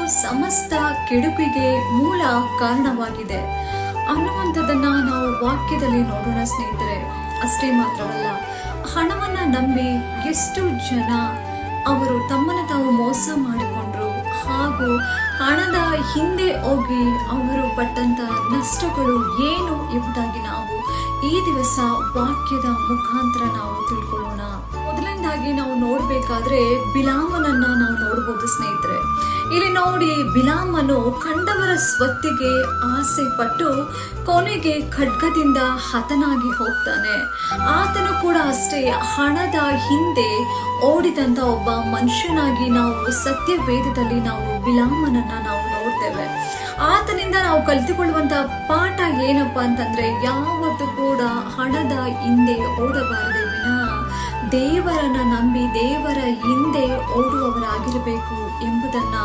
ಸಮಸ್ತ ಕೆಡುಕಿಗೆ ಮೂಲ ಕಾರಣವಾಗಿದೆ ಅನ್ನುವಂಥದ್ದನ್ನ ನಾವು ವಾಕ್ಯದಲ್ಲಿ ನೋಡೋಣ ಸ್ನೇಹಿತರೆ. ಅಷ್ಟೇ ಮಾತ್ರವಲ್ಲ, ಹಣವನ್ನ ನಂಬಿ ಎಷ್ಟು ಜನ ಅವರು ತಮ್ಮನ್ನು ತಾವು ಮೋಸ ಮಾಡಿಕೊಂಡ್ರು, ಹಾಗೂ ಹಣದ ಹಿಂದೆ ಹೋಗಿ ಅವರು ಪಟ್ಟಂತ ನಷ್ಟಗಳು ಏನು ಎಂಬುದಾಗಿ ನಾವು ಈ ದಿವಸ ವಾಕ್ಯದ ಮುಖಾಂತರ ನಾವು ತಿಳ್ಕೊಳ್ಳೋಣ. ಮೊದಲನೇದಾಗಿ ನಾವು ನೋಡ್ಬೇಕಾದ್ರೆ ಬಿಲಾಮನನ್ನ ನಾವು ನೋಡ್ಬೋದು ಸ್ನೇಹಿತರೆ. ಇಲ್ಲಿ ನೋಡಿ, ಬಿಲಾಮನು ಕಂಡವರ ಸ್ವತ್ತಿಗೆ ಆಸೆ ಪಟ್ಟು ಕೊನೆಗೆ ಖಡ್ಗದಿಂದ ಹತನಾಗಿ ಹೋಗ್ತಾನೆ. ಆತನು ಕೂಡ ಅಷ್ಟೇ ಹಣದ ಹಿಂದೆ ಓಡಿದಂತ ಒಬ್ಬ ಮನುಷ್ಯನಾಗಿ ನಾವು ಸತ್ಯವೇದದಲ್ಲಿ ನಾವು ಬಿಲಾಮನನ್ನ ನಾವು ನೋಡ್ತೇವೆ. ಆತನಿಂದ ನಾವು ಕಲಿತುಕೊಳ್ಳುವಂತ ಪಾಠ ಏನಪ್ಪಾ ಅಂತಂದ್ರೆ, ಯಾವತ್ತೂ ಕೂಡ ಹಣದ ಹಿಂದೆ ಓಡಬಾರದೆ ವಿನಃ ದೇವರನ್ನ ನಂಬಿ ದೇವರ ಹಿಂದೆ ಓಡುವವರಾಗಿರಬೇಕು ಎಂಬುದನ್ನ